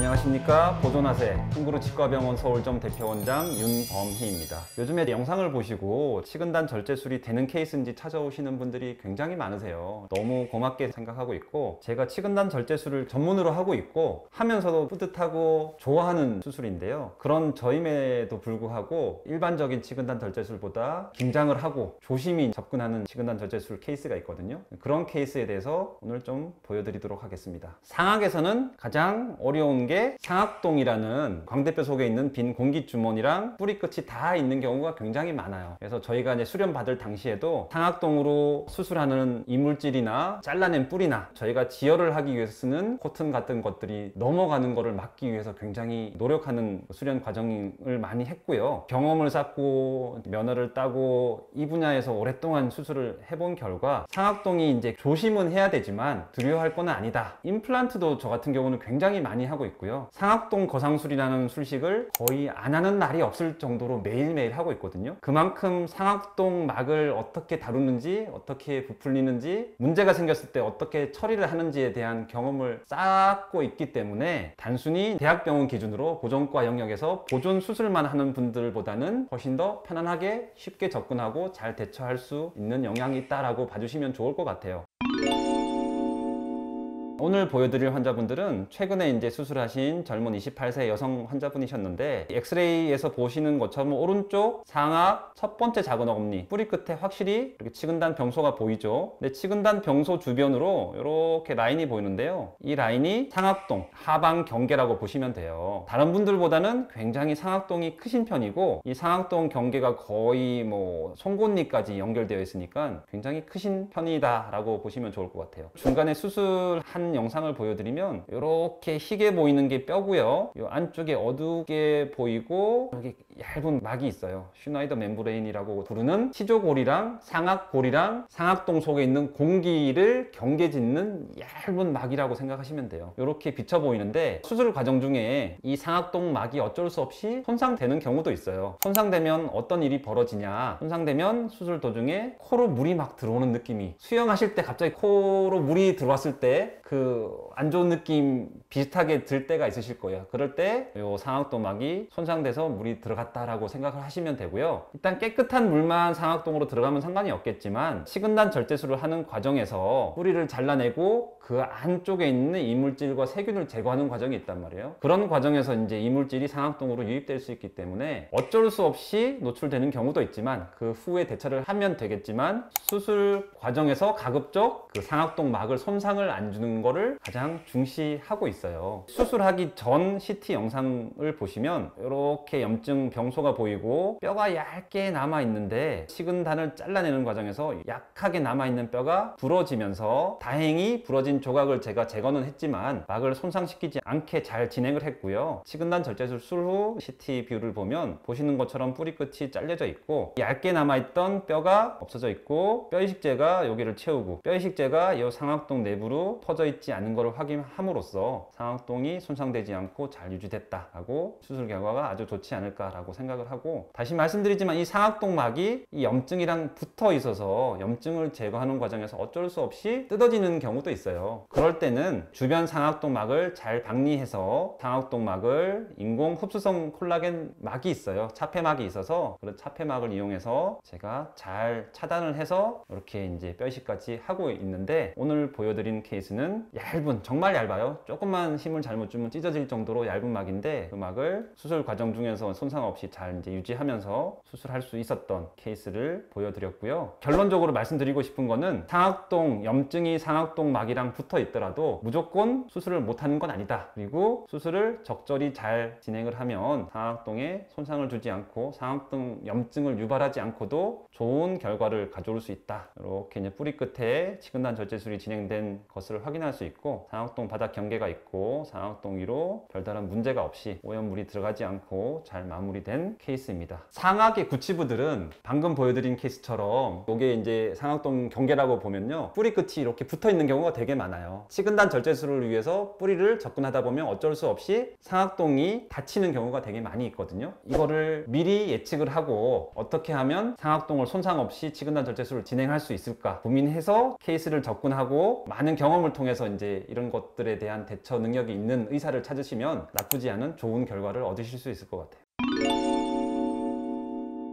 안녕하십니까. 보존하세 흥부르 치과병원 서울점 대표원장 윤범희입니다. 요즘에 영상을 보시고 치근단 절제술이 되는 케이스인지 찾아오시는 분들이 굉장히 많으세요. 너무 고맙게 생각하고 있고, 제가 치근단 절제술을 전문으로 하고 있고 하면서도 뿌듯하고 좋아하는 수술인데요, 그런 저임에도 불구하고 일반적인 치근단 절제술보다 긴장을 하고 조심히 접근하는 치근단 절제술 케이스가 있거든요. 그런 케이스에 대해서 오늘 좀 보여드리도록 하겠습니다. 상악에서는 가장 어려운 게 상악동이라는 광대뼈 속에 있는 빈 공기주머니랑 뿌리 끝이 다 있는 경우가 굉장히 많아요. 그래서 저희가 이제 수련 받을 당시에도 상악동으로 수술하는 이물질이나 잘라낸 뿌리나 저희가 지혈을 하기 위해서 쓰는 코튼 같은 것들이 넘어가는 것을 막기 위해서 굉장히 노력하는 수련 과정을 많이 했고요. 경험을 쌓고 면허를 따고 이 분야에서 오랫동안 수술을 해본 결과 상악동이 이제 조심은 해야 되지만 두려워할 건 아니다. 임플란트도 저 같은 경우는 굉장히 많이 하고 있고요. 상악동 거상술이라는 술식을 거의 안 하는 날이 없을 정도로 매일매일 하고 있거든요. 그만큼 상악동 막을 어떻게 다루는지, 어떻게 부풀리는지, 문제가 생겼을 때 어떻게 처리를 하는지에 대한 경험을 쌓고 있기 때문에 단순히 대학병원 기준으로 보존과 영역에서 보존 수술만 하는 분들보다는 훨씬 더 편안하게 쉽게 접근하고 잘 대처할 수 있는 영향이 있다라고 봐주시면 좋을 것 같아요. 오늘 보여드릴 환자분들은 최근에 이제 수술하신 젊은 28세 여성 환자분이셨는데, 엑스레이에서 보시는 것처럼 오른쪽 상악 첫 번째 작은 어금니 뿌리 끝에 확실히 이렇게 치근단 병소가 보이죠. 근데 치근단 병소 주변으로 이렇게 라인이 보이는데요, 이 라인이 상악동 하방 경계라고 보시면 돼요. 다른 분들보다는 굉장히 상악동이 크신 편이고, 이 상악동 경계가 거의 뭐 송곳니까지 연결되어 있으니까 굉장히 크신 편이다 라고 보시면 좋을 것 같아요. 중간에 수술한 영상을 보여드리면 이렇게 희게 보이는 게 뼈고요, 이 안쪽에 어둡게 보이고 여기 얇은 막이 있어요. 슈나이더 멤브레인이라고 부르는 치조골이랑 상악골이랑 상악동 속에 있는 공기를 경계짓는 얇은 막이라고 생각하시면 돼요. 이렇게 비쳐 보이는데, 수술 과정 중에 이 상악동 막이 어쩔 수 없이 손상되는 경우도 있어요. 손상되면 어떤 일이 벌어지냐, 손상되면 수술 도중에 코로 물이 막 들어오는 느낌이, 수영하실 때 갑자기 코로 물이 들어왔을 때 그 안 좋은 느낌 비슷하게 들 때가 있으실 거예요. 그럴 때 이 상악동막이 손상돼서 물이 들어갔다라고 생각을 하시면 되고요. 일단 깨끗한 물만 상악동으로 들어가면 상관이 없겠지만, 치근단 절제술을 하는 과정에서 뿌리를 잘라내고 그 안쪽에 있는 이물질과 세균을 제거하는 과정이 있단 말이에요. 그런 과정에서 이제 이물질이 상악동으로 유입될 수 있기 때문에 어쩔 수 없이 노출되는 경우도 있지만 그 후에 대처를 하면 되겠지만, 수술 과정에서 가급적 그 상악동 막을 손상을 안 주는 거를 가장 중시하고 있어요. 수술하기 전 CT 영상을 보시면 이렇게 염증 병소가 보이고 뼈가 얇게 남아 있는데, 치근단을 잘라내는 과정에서 약하게 남아 있는 뼈가 부러지면서, 다행히 부러진 조각을 제가 제거는 했지만 막을 손상시키지 않게 잘 진행을 했고요. 치근단 절제술 후 CT 뷰를 보면 보시는 것처럼 뿌리 끝이 잘려져 있고 얇게 남아있던 뼈가 없어져 있고, 뼈 이식제가 여기를 채우고 뼈 이식제가 이 상악동 내부로 퍼져 있지 않은 것을 확인함으로써 상악동이 손상되지 않고 잘 유지됐다 라고 수술 결과가 아주 좋지 않을까 라고 생각을 하고, 다시 말씀드리지만 이 상악동 막이 이 염증이랑 붙어 있어서 염증을 제거하는 과정에서 어쩔 수 없이 뜯어지는 경우도 있어요. 그럴 때는 주변 상악동 막을 잘 박리해서, 상악동 막을 인공 흡수성 콜라겐 막이 있어요. 차폐막이 있어서 그런 차폐막을 이용해서 제가 잘 차단을 해서 이렇게 이제 뼈 이식까지 하고 있는데, 오늘 보여드린 케이스는 얇은, 정말 얇아요. 조금만 힘을 잘못 주면 찢어질 정도로 얇은 막인데, 그 막을 수술 과정 중에서 손상 없이 잘 이제 유지하면서 수술할 수 있었던 케이스를 보여드렸고요. 결론적으로 말씀드리고 싶은 거는, 상악동 염증이 상악동 막이랑 붙어 있더라도 무조건 수술을 못하는 건 아니다. 그리고 수술을 적절히 잘 진행을 하면 상악동에 손상을 주지 않고 상악동 염증을 유발하지 않고도 좋은 결과를 가져올 수 있다. 이렇게 이제 뿌리 끝에 치근단 절제술이 진행된 것을 확인할 수 있고, 상악동 바닥 경계가 있고 상악동 위로 별다른 문제가 없이 오염물이 들어가지 않고 잘 마무리된 케이스입니다. 상악의 구치부들은 방금 보여드린 케이스처럼 이게 이제 상악동 경계라고 보면요, 뿌리 끝이 이렇게 붙어 있는 경우가 되게 많아요. 치근단 절제술을 위해서 뿌리를 접근하다 보면 어쩔 수 없이 상악동이 다치는 경우가 되게 많이 있거든요. 이거를 미리 예측을 하고 어떻게 하면 상악동을 손상 없이 치근단 절제술을 진행할 수 있을까 고민해서 케이스를 접근하고, 많은 경험을 통해서 중에서 이제 이런 것들에 대한 대처 능력이 있는 의사를 찾으시면 나쁘지 않은 좋은 결과를 얻으실 수 있을 것 같아요.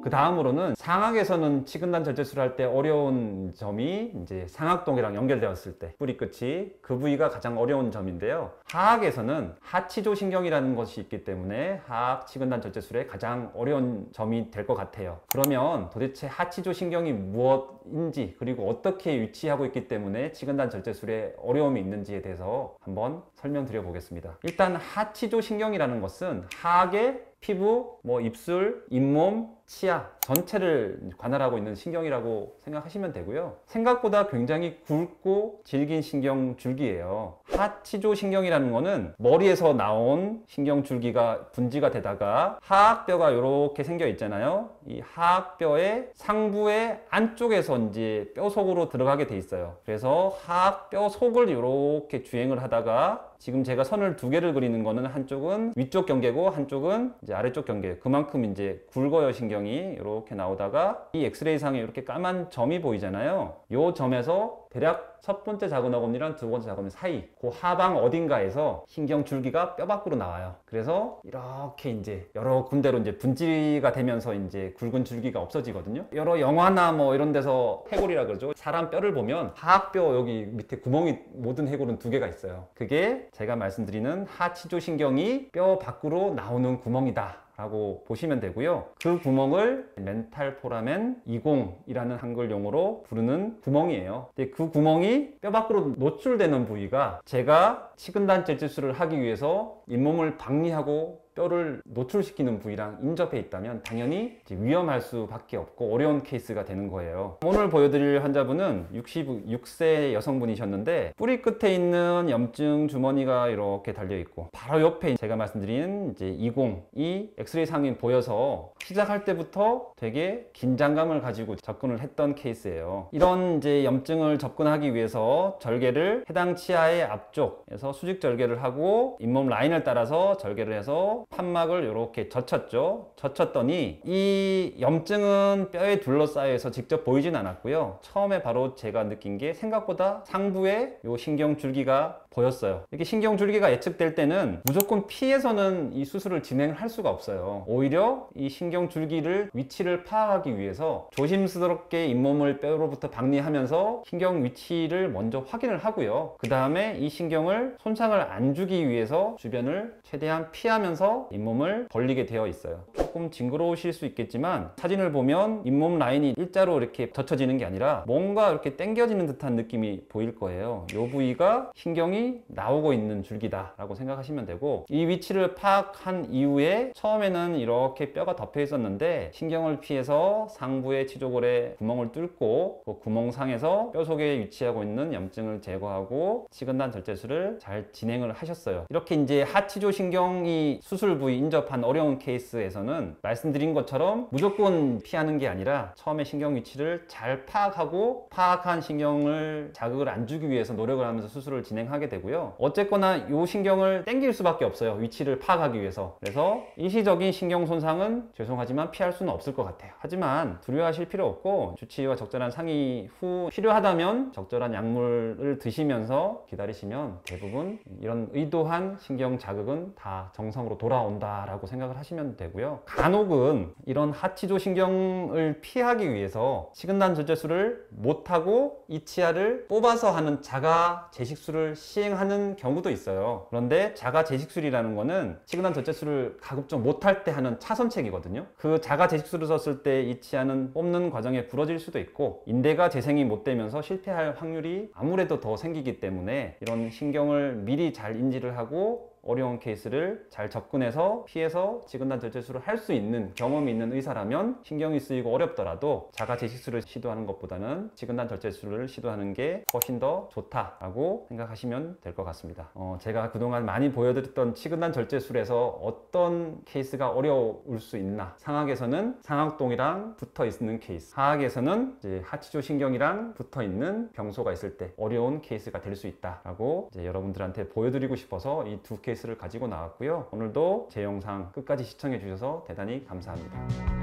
그 다음으로는 상악에서는 치근단 절제술을 할 때 어려운 점이 이제 상악동이랑 연결되었을 때 뿌리 끝이 그 부위가 가장 어려운 점인데요. 하악에서는 하치조신경이라는 것이 있기 때문에 하악 치근단 절제술의 가장 어려운 점이 될 것 같아요. 그러면 도대체 하치조신경이 무엇인지 그리고 어떻게 위치하고 있기 때문에 치근단 절제술에 어려움이 있는지에 대해서 한번 설명드려 보겠습니다. 일단 하치조신경이라는 것은 하악의 피부, 입술, 잇몸, 치아 전체를 관할하고 있는 신경이라고 생각하시면 되고요. 생각보다 굉장히 굵고 질긴 신경 줄기예요. 하치조신경이라는 거는 머리에서 나온 신경 줄기가 분지가 되다가 하악뼈가 이렇게 생겨 있잖아요. 이 하악뼈의 상부의 안쪽에서 이제 뼈 속으로 들어가게 돼 있어요. 그래서 하악뼈 속을 이렇게 주행을 하다가 지금 제가 선을 두 개를 그리는 거는 한쪽은 위쪽 경계고 한쪽은 이제 아래쪽 경계. 그만큼 이제 굵어요, 신경이. 이렇게 나오다가 이 엑스레이 상에 이렇게 까만 점이 보이잖아요. 이 점에서 대략 첫 번째 자근어금니랑 두 번째 자근어금니 사이 그 하방 어딘가에서 신경 줄기가 뼈 밖으로 나와요. 그래서 이렇게 이제 여러 군데로 이제 분지가 되면서 이제 굵은 줄기가 없어지거든요. 여러 영화나 이런 데서 해골이라 그러죠. 사람 뼈를 보면 하악뼈 여기 밑에 구멍이 모든 해골은 두 개가 있어요. 그게 제가 말씀드리는 하치조신경이 뼈 밖으로 나오는 구멍이다 라고 보시면 되고요. 그 구멍을 멘탈포라멘 20이라는 한글 용어로 부르는 구멍이에요. 근데 그 구멍이 뼈 밖으로 노출되는 부위가 제가 치근단 절제술을 하기 위해서 잇몸을 박리하고 뼈를 노출시키는 부위랑 인접해 있다면 당연히 위험할 수밖에 없고 어려운 케이스가 되는 거예요. 오늘 보여드릴 환자분은 66세 여성분이셨는데 뿌리 끝에 있는 염증 주머니가 이렇게 달려 있고 바로 옆에 제가 말씀드린 이제 20이 엑스레이 상이 보여서 시작할 때부터 되게 긴장감을 가지고 접근을 했던 케이스예요. 이런 이제 염증을 접근하기 위해서 절개를 해당 치아의 앞쪽에서 수직 절개를 하고 잇몸 라인을 따라서 절개를 해서 판막을 이렇게 젖혔죠. 젖혔더니 이 염증은 뼈에 둘러싸여서 직접 보이진 않았고요. 처음에 바로 제가 느낀 게 생각보다 상부에 요 신경줄기가 보였어요. 이렇게 신경줄기가 예측될 때는 무조건 피해서는 이 수술을 진행할 수가 없어요. 오히려 이 신경줄기를 위치를 파악하기 위해서 조심스럽게 잇몸을 뼈로부터 박리하면서 신경 위치를 먼저 확인을 하고요. 그 다음에 이 신경을 손상을 안 주기 위해서 주변을 최대한 피하면서 잇몸을 벌리게 되어 있어요. 조금 징그러우실 수 있겠지만 사진을 보면 잇몸 라인이 일자로 이렇게 젖혀지는 게 아니라 뭔가 이렇게 당겨지는 듯한 느낌이 보일 거예요. 이 부위가 신경이 나오고 있는 줄기다 라고 생각하시면 되고, 이 위치를 파악한 이후에 처음에는 이렇게 뼈가 덮여 있었는데 신경을 피해서 상부의 치조골에 구멍을 뚫고 그 구멍상에서 뼈 속에 위치하고 있는 염증을 제거하고 치근단 절제술을 잘 진행을 하셨어요. 이렇게 이제 하치조 신경이 수술 부위 인접한 어려운 케이스에서는 말씀드린 것처럼 무조건 피하는 게 아니라 처음에 신경 위치를 잘 파악하고 파악한 신경을 자극을 안 주기 위해서 노력을 하면서 수술을 진행하게 되고요. 어쨌거나 이 신경을 당길 수밖에 없어요. 위치를 파악하기 위해서. 그래서 일시적인 신경 손상은 죄송하지만 피할 수는 없을 것 같아요. 하지만 두려워하실 필요 없고 주치의와 적절한 상의 후 필요하다면 적절한 약물을 드시면서 기다리시면 대부분 이런 의도한 신경 자극은 다 정상으로 돌아온다라고 생각을 하시면 되고요. 간혹은 이런 하치조 신경을 피하기 위해서 치근단 절제술을 못하고 이 치아를 뽑아서 하는 자가 제식술을 시행하는 경우도 있어요. 그런데 자가 제식술이라는 거는 치근단 절제술을 가급적 못할 때 하는 차선책이거든요. 그 자가 제식술을 썼을 때 이 치아는 뽑는 과정에 부러질 수도 있고 인대가 재생이 못 되면서 실패할 확률이 아무래도 더 생기기 때문에 이런 신경을 미리 잘 인지를 하고 어려운 케이스를 잘 접근해서 피해서 치근단 절제술을 할 수 있는 경험이 있는 의사라면 신경이 쓰이고 어렵더라도 자가 제식술을 시도하는 것보다는 치근단 절제술을 시도하는 게 훨씬 더 좋다라고 생각하시면 될 것 같습니다. 제가 그동안 많이 보여드렸던 치근단 절제술에서 어떤 케이스가 어려울 수 있나, 상악에서는 상악동이랑 붙어 있는 케이스, 하악에서는 이제 하치조 신경이랑 붙어 있는 병소가 있을 때 어려운 케이스가 될 수 있다라고 이제 여러분들한테 보여드리고 싶어서 이 두 케이스를 가지고 나왔고요. 오늘도 제 영상 끝까지 시청해 주셔서 대단히 감사합니다.